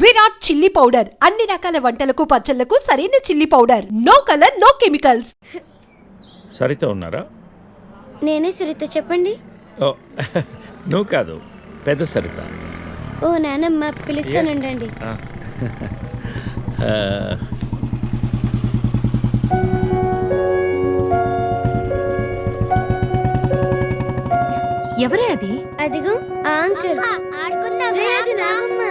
Virat chilli powder అన్ని రకాల వంటలకు పచ్చళ్లకు సరైన chilli powder. No colour, no chemicals. Saritha ఉన్నారా? నేనే సరిత, చెప్పండి. ఓ నువ్వు కాదు, పెద్ద సరిత. ఓ నానమ్మ, పిలుస్తానుండండి. ఎవరే అది? అదిగో ఆ అంకుల్. రే, అది నానమ్మ.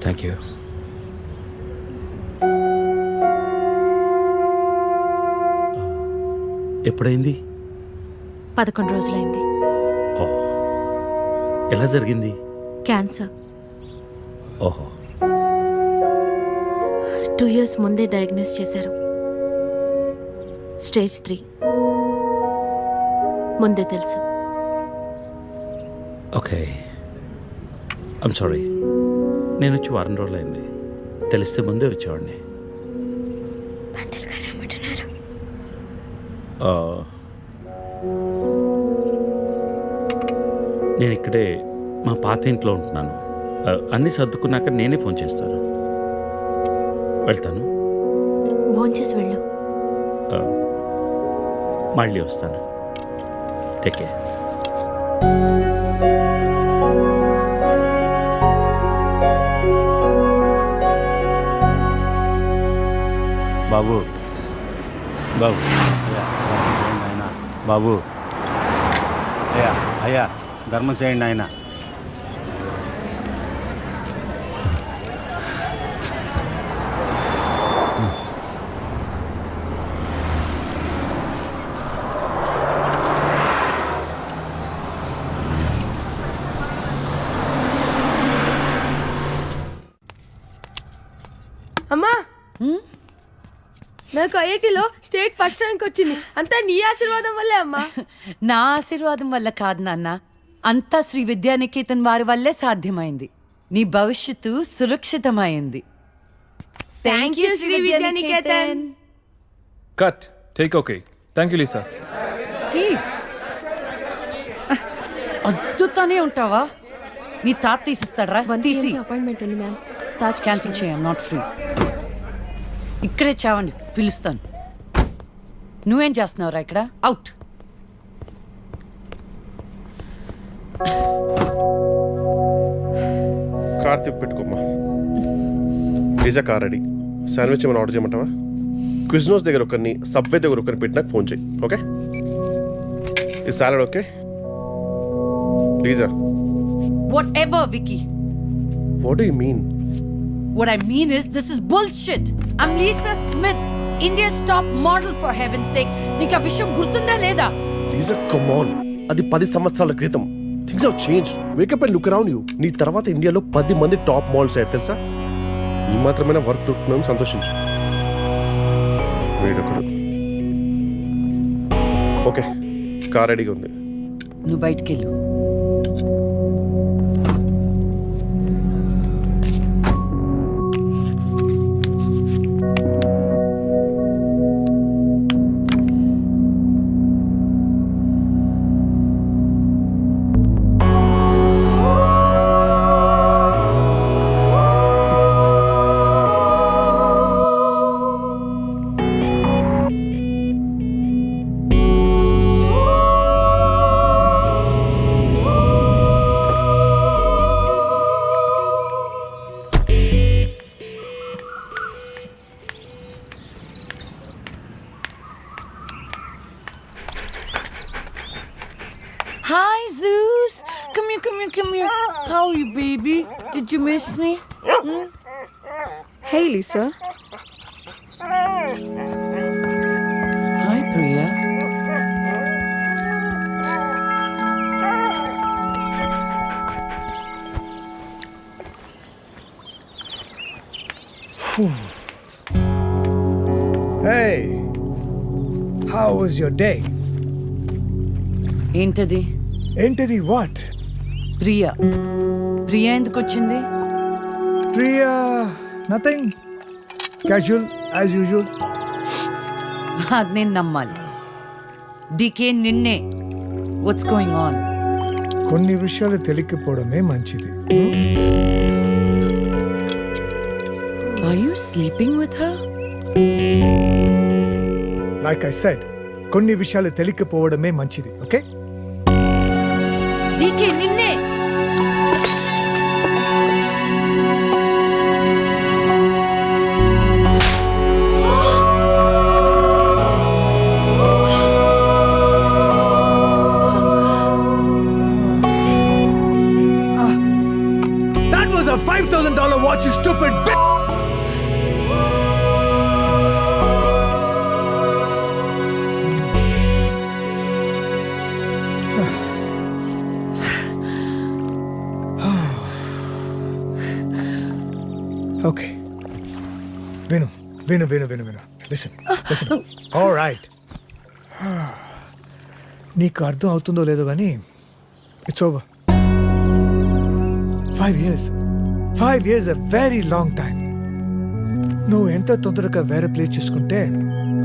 Thank you. ఎప్పుడైంది? 11 రోజులైంది. ఓ, ఎలా జరిగింది? క్యాన్సర్. ఓహో. 2 years ముందే డయాగ్నోస్ చేశారు. స్టేజ్ 3. ముందే తెలుసు. Okay, I'm sorry. నేను వచ్చి 1 వారం రోజులైంది. తెలిస్తే ముందే వచ్చేవాడిని. నేను ఇక్కడే మా పాత ఇంట్లో ఉంటున్నాను. అన్నీ సర్దుకున్నాక నేనే ఫోన్ చేస్తాను. వెళ్తాను. భోంచేసి వెళ్ళు. మళ్ళీ వస్తాను. Take care. బాబు బాబు ఆయన బాబు, అయ్యా అయ్యా ధర్మం చేయండి ఆయన. అమ్మా, నాకు ఐఐటిలో స్టేట్ ఫస్ట్ ర్యాంక్ వచ్చింది. అంతా నీ ఆశీర్వాదం వల్లే అమ్మా. నా ఆశీర్వాదం వల్ల కాదు నాన్న, అంతా శ్రీ విద్యానికేతన్ వారి వల్లే సాధ్యమైంది. నీ భవిష్యత్తు సురక్షితమైంది. Thank you Shri Vidyaniketan. Cut. Take okay. Thank you Lisa. అద్దుతానే ఉంటావా? నీ తాత తీసిస్తాడ్రా? తీసి అపాయింట్మెంట్ ఉంది మ్యామ్. తాజ్ క్యాన్సిల్ చేయం. Not free. ఇక్కడే చావండి, పిలుస్తాను. నువ్వేం చేస్తున్నావురా ఇక్కడ? అవుట్. కార్ తిప్పి పెట్టుకోమ్మా. Pizza car ready. శాండ్విచ్ ఏమైనా ఆర్డర్ చేయమంటావా? క్విజ్నోస్ దగ్గర ఒకరిని, సబ్వే దగ్గర ఒకరిని పెట్టి నాకు ఫోన్ చేయి. ఓకే? ఈ salad okay? లీజా. Whatever, Vicky. What do you mean? What I mean is, this is bullshit. I'm Lisa Smith, India's top model, for heaven's sake. నీకు ఆ విషయం గుర్తుందా లేదా? లీజా, కమ్ ఆన్. అది 10 సంవత్సరాల క్రితం. Things have changed. Wake up and look around you. నీ తర్వాత ఇండియాలో 10 మంది టాప్ మోడల్స్ అయ్యారు తెలుసా? ఈ మాత్రమైనా వర్క్ దొరుకుతున్నాం, సంతోషించు. వీడొకడు. ఓకే, కార్ రెడీగా ఉంది. నువ్వు బయటికి వెళ్ళు. Hi, Zeus. Come here, come here, come here. How are you, baby? Did you miss me? Hey, Lisa. Hi, Priya. Hey, how was your day? ఏంటది? Entity what? ప్రియా. ప్రియా ఎందుకు వచ్చింది? Priya, nothing. Casual, as usual. అది నేను నమ్మాలి. Decay నిన్నే. What's going on? కొన్ని విషయాలు తెలియకపోవడమే మంచిది. Are you sleeping with her? Like I said, కొన్ని విషయాలు తెలియకపోవడమే మంచిది, ఓకే? డికే నిన్నే. That was a $5,000 watch, you stupid bitch! Okay. Vinu. Listen. All right. నీకు అర్థం అవుతుందో లేదో కానీ it's over. 5 years. 5 years a very long time. నువ్వు ఎంత తొందరగా వేరే ప్లేస్ చేసుకుంటే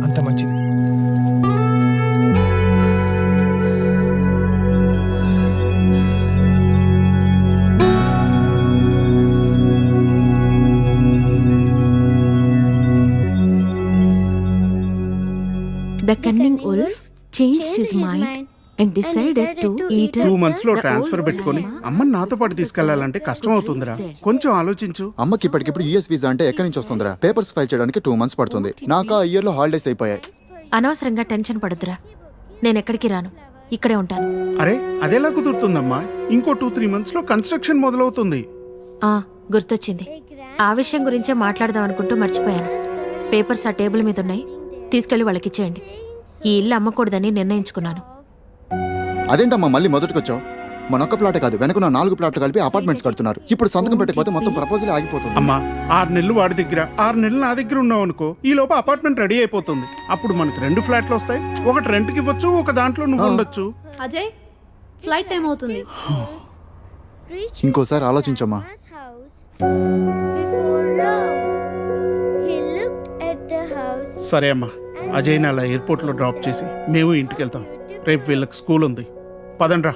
అంత మంచిది. The cunning wolf changed his mind and decided to eat 2 months లో ట్రాన్స్ఫర్ పెట్టుకొని అమ్మని నాతో పాటు తీసుకెళ్లాలంటే కష్టం అవుతుందిరా. కొంచెం ఆలోచించు. అమ్మకి ఇప్పటికిప్పుడు యూఎస్ వీసా అంటే ఎక్కడి నుంచి వస్తుందిరా? పేపర్స్ ఫైల్ చేయడానికి 2 months పడుతుంది. నాకు ఆ ఇయర్ లో హాలిడేస్ అయిపోయాయి. అనవసరంగా టెన్షన్ పడుతురా. నేను ఎక్కడికి రాను, ఇక్కడే ఉంటాను. అరే అదెలా కుదురుతుందమ్మా? ఇంకో 2-3 months లో కన్స్ట్రక్షన్ మొదలవుతుంది. గుర్తొచ్చింది. ఆ విషయం గురించే మాట్లాడదాం అనుకుంటూ మర్చిపోయాను. పేపర్స్ ఆ టేబుల్ మీద ఉన్నాయి, తీసుకెళ్లి వాళ్ళకి ఇచ్చేయండి. ఈ ఇల్లు అమ్మకూడదని నిర్ణయించుకున్నాను. అదేంటమ్మా మళ్ళీ మొదటికొచ్చావు? మనొక్క ప్లాట్ కాదు, వెనకున్న 4 ప్లాట్లు కలిపి అపార్ట్మెంట్స్ కడుతున్నారు. ఇప్పుడు సంతకం పెట్టకపోతే మొత్తం ప్రపోజల్ ఆగిపోతుంది. అమ్మా 6 నెలలు వాడి దగ్గర 6 నెలలు నా దగ్గర ఉన్నావు అనుకో, ఈ లోపు అపార్ట్మెంట్ రెడీ అయిపోతుంది. అప్పుడు మనకు 2 ఫ్లాట్లు వస్తాయి. ఒకటి రెంట్కి ఇవ్వచ్చు, ఒక దాంట్లో నువ్వు ఉండొచ్చు. అజయ్, ఫ్లైట్ టైం అవుతుంది. ఇంకోసారి ఆలోచించమ్మా. సరే అమ్మా, అజయ్ని అలా ఎయిర్పోర్ట్లో డ్రాప్ చేసి మేము ఇంటికి వెళ్తాం. రేపు వీళ్ళకి స్కూల్ ఉంది. పదండ్రా.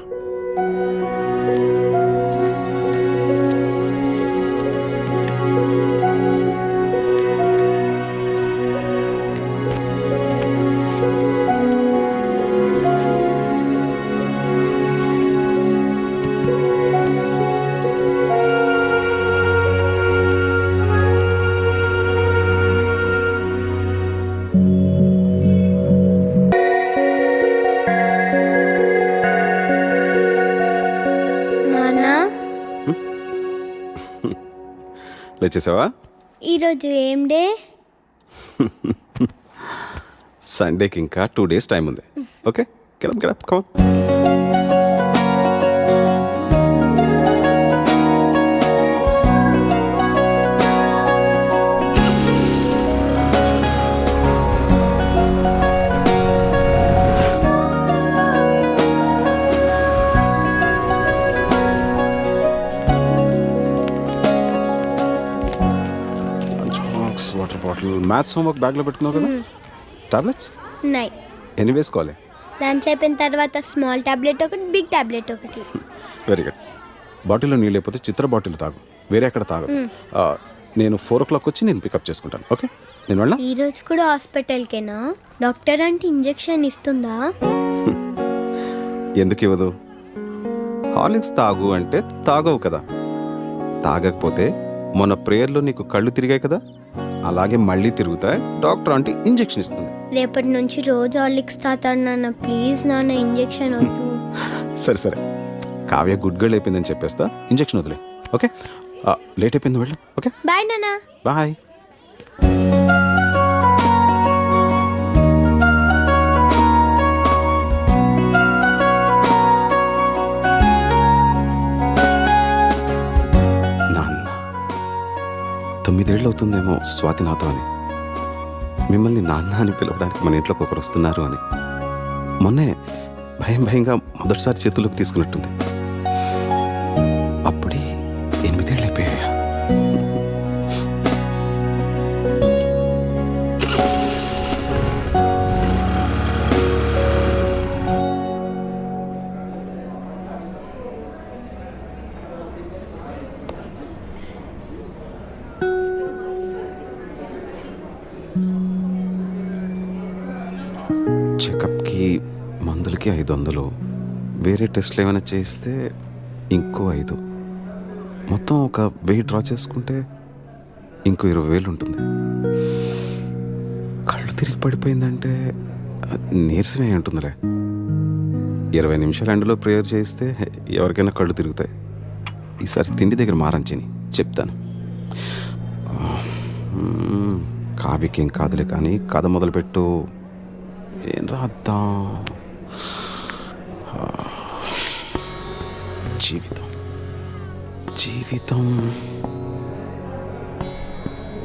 లేచేసావా? ఈరోజు ఏం డే? సండేకి ఇంకా 2 days టైం ఉంది. Okay, get up, come on. Water bottle, maths homework బ్యాగ్లో పెట్టుకున్నావు కదా. టాబ్లెట్స్ ఉన్నాయి. ఎన్ని వేసుకోవాలి? లంచ్ అయిపోయిన తర్వాత స్మాల్ టాబ్లెట్ ఒకటి, బిగ్ టాబ్లెట్ ఒకటి. Very good. బాటిల్లో నీళ్ళు లేకపోతే చిత్ర బాటిల్ తాగు, వేరే ఎక్కడ తాగదు. నేను 4 o'clock వచ్చి నేను పికప్ చేసుకుంటాను. ఓకే, నేను వెళ్ళా. ఈ రోజు కూడా హాస్పిటల్కేనా? డాక్టర్ అంటే ఇంజెక్షన్ ఇస్తుందా? ఎందుకు ఇవ్వదు? హార్లిక్స్ తాగు అంటే తాగవు కదా. తాగకపోతే మొన్న ప్రేయర్లో నీకు కళ్ళు తిరిగాయి కదా, అలాగే మళ్ళీ తిరుగుతాయి. డాక్టర్ అంటే ఇంజెక్షన్ ఇస్తుంది. రేపటి నుంచి రోజు హార్లిక్స్ తాతాడు నాన్న. ప్లీజ్ నాన్న, ఇంజెక్షన్ వద్దు. సరే, కావ్య గుడ్ గర్ల్ అయిపోయిందని చెప్పేస్తా. ఇంజెక్షన్ వదిలే. ఓకే, లేట్ అయిపోయింది, వెళ్ళు. ఓకే, బాయ్ నాన్న. బాయ్. నాన్న 9 ఏళ్ళు అవుతుందేమో స్వాతి నాతో అని. మిమ్మల్ని నాన్న అని పిలవడానికి మన ఇంట్లోకి ఒకరు వస్తున్నారు అని. మొన్నే భయంగా మొదటిసారి చేతుల్లోకి తీసుకున్నట్టుంది. అప్పుడే 8 ఏళ్ళు అయిపోయాయా? చెకప్కి మందులకి 500, వేరే టెస్ట్లు ఏమైనా చేస్తే ఇంకో 5, మొత్తం ఒక 1000 డ్రా చేసుకుంటే ఇంకో 20,000 ఉంటుంది. కళ్ళు తిరిగి పడిపోయిందంటే నీరసమే ఉంటుందిలే. 20 నిమిషాలు ఎండలో ప్రేయర్ చేస్తే ఎవరికైనా కళ్ళు తిరుగుతాయి. ఈసారి తిండి దగ్గర మారంచిని చెప్తాను. కావ్యకేం కాదులే కానీ కథ మొదలుపెట్టు. ఏం రాద్దాం? జీవితం జీవితం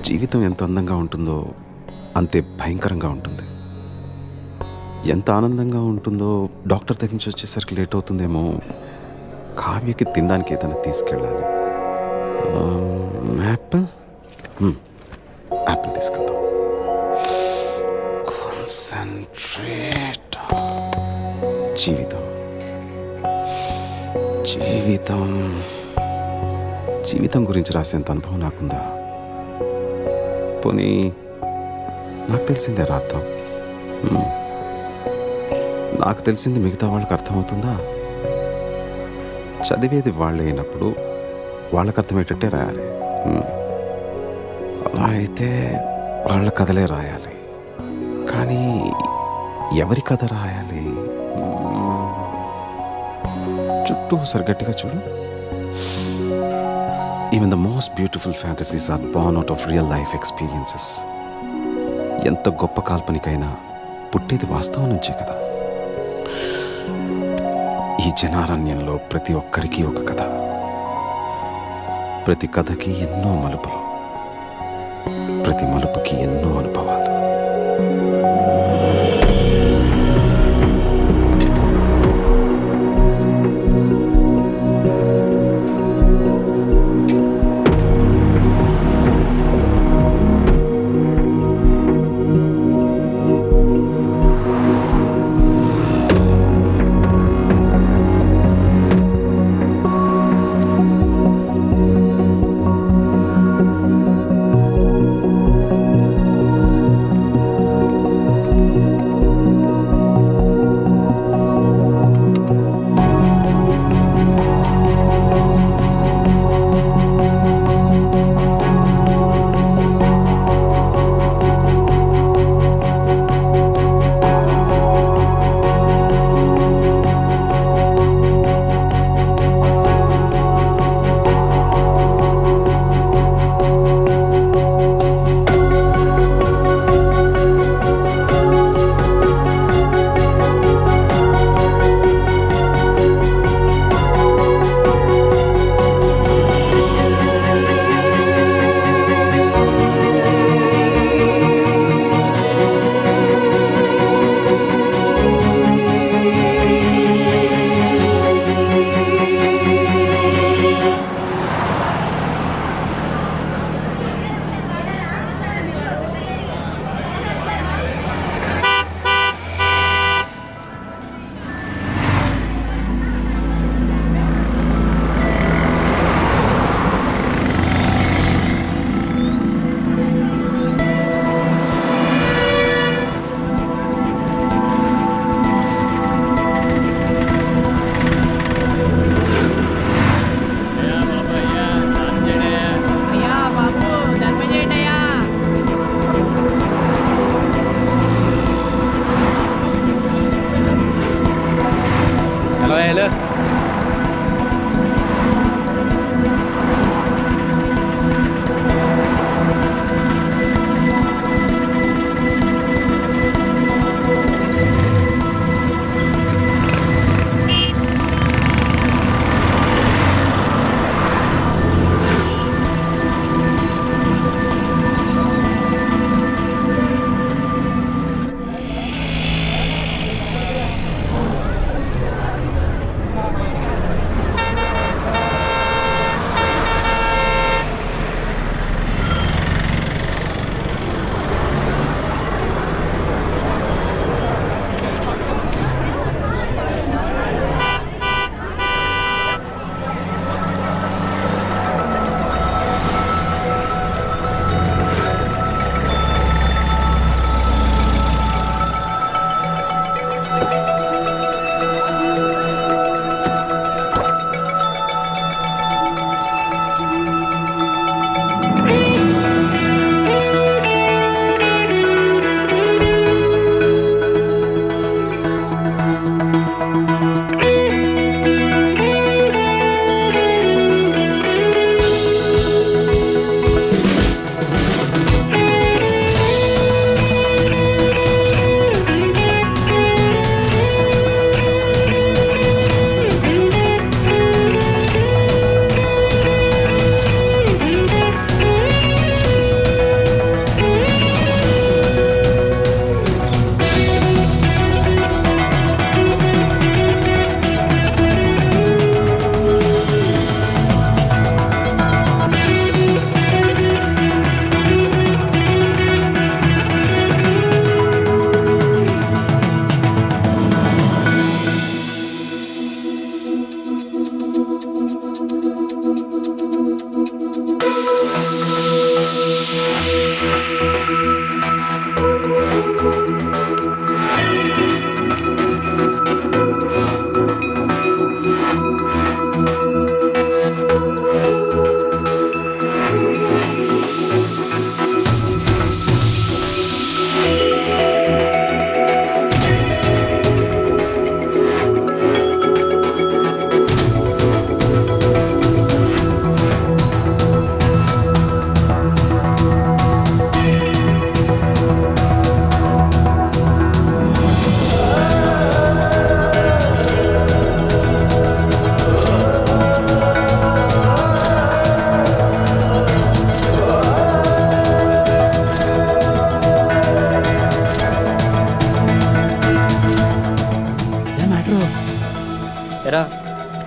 జీవితం ఎంత అందంగా ఉంటుందో అంతే భయంకరంగా ఉంటుంది. ఎంత ఆనందంగా ఉంటుందో డాక్టర్ దగ్గర నుంచి వచ్చేసరికి లేట్ అవుతుందేమో. కావ్యకి తినడానికి ఏదైనా తీసుకెళ్ళాలి. యాపిల్ యాపిల్ తీసుకెళ్దాం. కాన్సంట్రేట్. జీవితం జీవితం జీవితం గురించి రాసేంత అనుభవం నాకుందా? పోనీ నాకు తెలిసిందే రాద్దాం. నాకు తెలిసింది మిగతా వాళ్ళకి అర్థమవుతుందా? చదివేది వాళ్ళు అయినప్పుడు వాళ్ళకి అర్థమయ్యేటట్టే రాయాలి. అలా అయితే వాళ్ళ కథలే రాయాలి. కానీ ఎవరి కథ రాయాలి? చుట్టూ సరిగట్టిగా చూడు. Even the most beautiful fantasies are born out of real life experiences. ఎంత గొప్ప కాల్పనికైనా పుట్టేది వాస్తవం నుంచే కదా. ఈ జనారణ్యంలో ప్రతి ఒక్కరికి ఒక కథ, ప్రతి కథకి ఎన్నో మలుపులు, ప్రతి మలుపుకి ఎన్నో అనుభవాలు.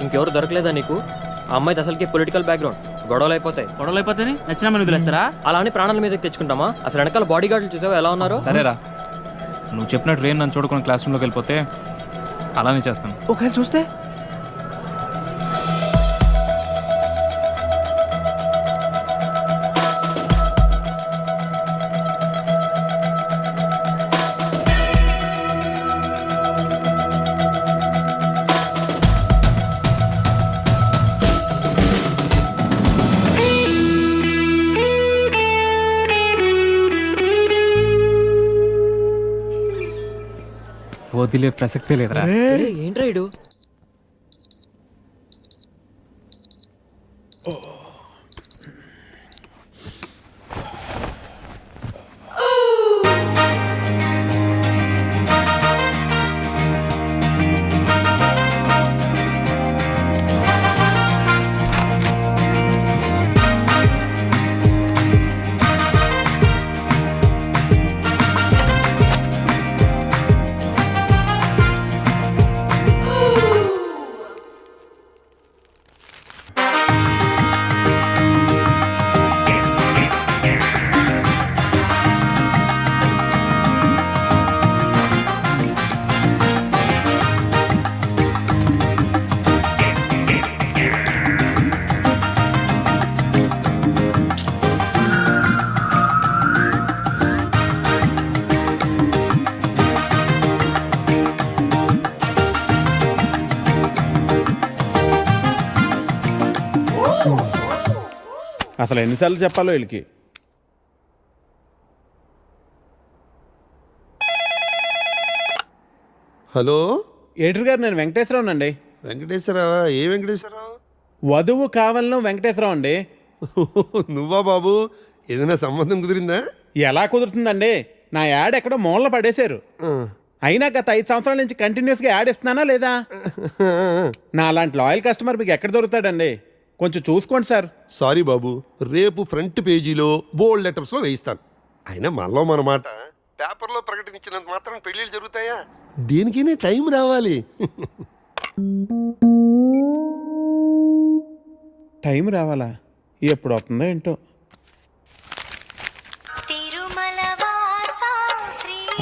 ఇంకెవరు దొరకలేదా నీకు? ఆ అమ్మాయిది అసలుకి పొలిటికల్ బ్యాక్గ్రౌండ్, గొడవలు అయిపోతాయి. గొడవలు అయిపోతే నచ్చిన మన వదిలేస్తారా? అలా అని ప్రాణాల మీదకి తెచ్చుకుంటామా? అసలు వెనకాల బాడీ గార్డులు చూసావా ఎలా ఉన్నారో? సరేరా, నువ్వు చెప్పినట్టు రేన్ నన్ను చూడుకొని క్లాస్ రూమ్లోకి వెళ్ళిపోతే అలానే చేస్తాను. ఒకవేళ చూస్తే వదిలే ప్రసక్తే లేదురా. ఏంట్రా ఇడు? అసలు ఎన్నిసార్లు చెప్పాలో వీళ్ళకి. హలో, ఎడిటర్ గారు, నేను వెంకటేశ్వరరావు అండి. వెంకటేశ్వరరావా? ఏ వెంకటేశ్వరరావు? వధువు కావాలను వెంకటేశ్వరరావు అండి. నువ్వా బాబు? ఏదైనా సంబంధం కుదిరిందా? ఎలా కుదురుతుందండి? నా యాడ్ ఎక్కడో మూలన పడేశారు. అయినా గత 5 సంవత్సరాల నుంచి కంటిన్యూస్గా యాడ్ ఇస్తున్నానా లేదా? నా అలాంటి లాయల్ కస్టమర్ మీకు ఎక్కడ దొరుకుతాడండి? కొంచెం చూసుకోండి సార్. సారీ బాబు, రేపు ఫ్రంట్ పేజీలో బోల్డ్ లెటర్స్లో వేయిస్తాను. అయినా మనలో మన మాట పేపర్లో ప్రకటించినంత మాత్రం పెళ్ళిళ్ళు జరుగుతాయా? దేనికైనా టైం రావాలి. టైం రావాలా? ఎప్పుడు వస్తుందో ఏంటో.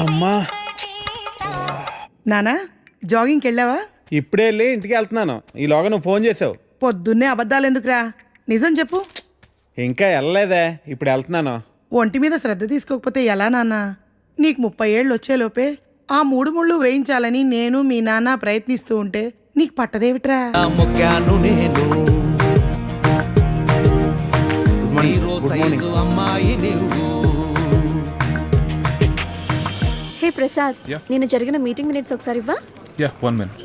అమ్మా, నానా జాగింగ్కి వెళ్ళావా? ఇప్పుడే వెళ్ళి ఇంటికి వెళ్తున్నాను. ఈలోగా నువ్వు ఫోన్ చేసావు. పొద్దున్నే అబద్ధాలు ఎందుకురా? నిజం చెప్పు. ఇంకా వెళ్ళలేదే, ఇప్పుడు వెళ్తున్నాను. ఒంటి మీద శ్రద్ధ తీసుకోకపోతే ఎలా నాన్న? నీకు 30 ఏళ్ళు వచ్చేలోపే ఆ 3 ముళ్ళు వేయించాలని నేను మీ నాన్న ప్రయత్నిస్తూ ఉంటే నీకు పట్టదేవిట్రా? హే ప్రసాద్, నేను జరిగిన మీటింగ్ మినిట్స్ ఒకసారి ఇవ్వా? Yeah, 1 minute.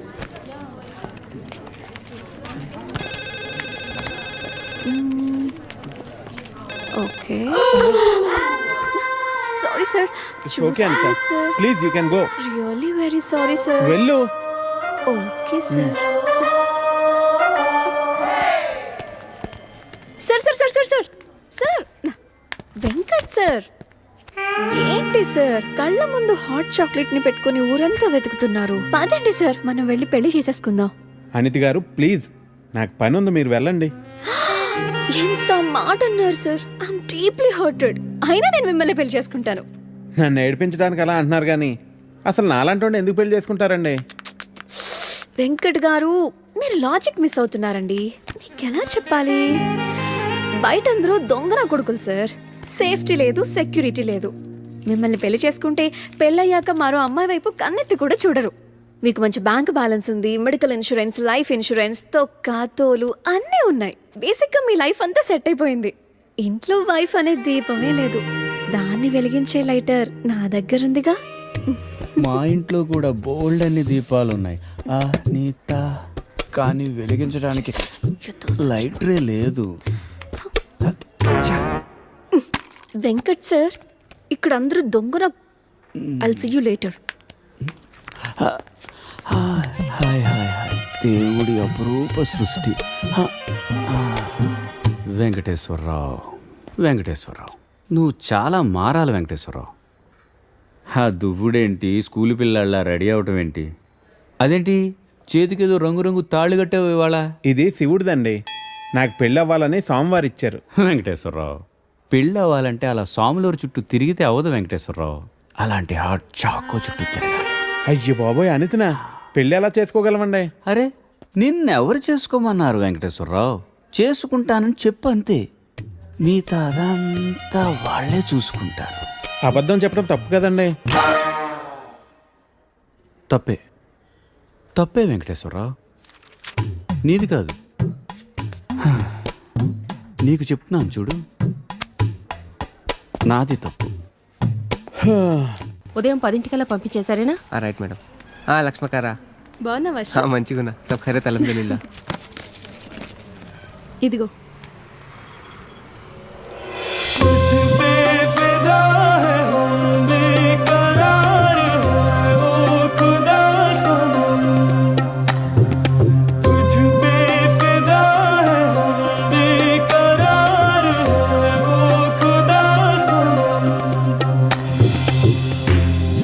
Okay. Sorry sir. It's okay అంట. Please you can go. Really very sorry sir. వెళ్ళు. Okay sir. Sir sir sir sir sir sir Venkat sir, ఏంటి సార్ కళ్ళ ముందు హాట్ చాక్లెట్ ని పెట్టుకుని ఊరంతా వెతుకుతున్నారు? పదండి సార్, మనం వెళ్ళి పెళ్లి చేసేసుకుందాం. అనితి గారు ప్లీజ్, నాకు పని ఉంది, మీరు వెళ్ళండి. ఎంత మాట అన్నారు సార్. I'm deeply hurted. అయినా నేను మిమ్మల్ని పెళ్లి చేసుకుంటాను. నన్ను ఏడిపించడానికి అలా అంటున్నారు కానీ అసలు నాలాంటి ఎందుకు పెళ్లి చేసుకుంటారండి? వెంకట్ గారు, మీరు లాజిక్ మిస్ అవుతున్నారండి. నీకెలా చెప్పాలి? బయట అందరూ దొంగన కొడుకులు సార్. సేఫ్టీ లేదు, సెక్యూరిటీ లేదు. మిమ్మల్ని పెళ్లి చేసుకుంటే పెళ్ళయ్యాక మరో అమ్మాయి వైపు కన్నెత్తి కూడా చూడరు. మీకు మంచి బ్యాంక్ బ్యాలెన్స్ ఉంది, మెడికల్ ఇన్సూరెన్స్, లైఫ్ ఇన్సూరెన్స్, తొక్క తోలు అన్నీ ఉన్నాయి. బేసిక్గా మీ లైఫ్ అంతా సెట్ అయిపోయింది. ఇంట్లో వైఫ్ అనే దీపమే లేదు. దాన్ని వెలిగించే లైటర్ నా దగ్గర ఉందిగా. మా ఇంట్లో కూడా బోల్డ్ అన్ని దీపాలు ఉన్నాయి నీత, కానీ వెలిగించడానికి లైటరే లేదు. వెంకట్ సార్, ఇక్కడ అందరూ దొంగన. I'll see you later. Hi hi hi, దేవుడి అపురూప సృష్టి. వెంకటేశ్వరరావు, వెంకటేశ్వరరావు, నువ్వు చాలా మారాలి వెంకటేశ్వరరావు. ఆ దువ్వుడేంటి, స్కూల్ పిల్లల్లా రెడీ అవటం ఏంటి? అదేంటి చేతికేదో రంగురంగు తాళ్ళు కట్టావు ఇవాళ. ఇది శివుడిదండి. నాకు పెళ్ళి అవ్వాలని స్వామివారు ఇచ్చారు. వెంకటేశ్వరరావు, పెళ్ళి అవ్వాలంటే అలా సాములూరు చుట్టూ తిరిగితే అవ్వదు వెంకటేశ్వరరావు. అలాంటి హాట్ చాకో చుట్టూ తిరగాలి. అయ్యో బాబోయ్ అనితనా, పెళ్ళి ఎలా చేసుకోగలమండి? అరే నిన్నెవరు చేసుకోమన్నారు వెంకటేశ్వరరావు? చేసుకుంటానని చెప్పు అంతే, మిగతా అదంతా వాళ్ళే చూసుకుంటారు. అబద్ధం చెప్పడం తప్పు కదండి. తప్పే తప్పే వెంకటేశ్వరరావు, నీది కాదు. నీకు చెప్తున్నాను చూడు, నాది తప్పు. ఉదయం 10 పంపించేశారేనా? Right madam. లక్ష్మకారా బాగున్నావా? మంచిగున్నా. సబ్ ఖైరత్ అల్హమ్దులిల్లాహ్. ఇదిగో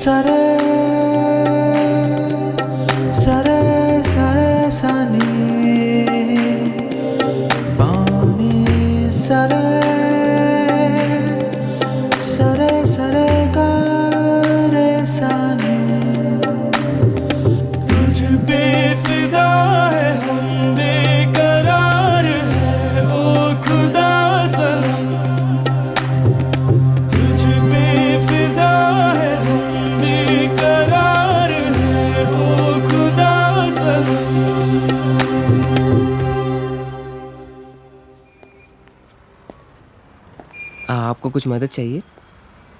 సరే సరే సరే సని బాని సరే సరే సరే గరే సని तुझ पे फिदा है हम बेकरार है ओ खुदा सनम तुझ पे फिदा है हम बेकरार है ओ खुदा सनम. आपको कुछ मदद चाहिए?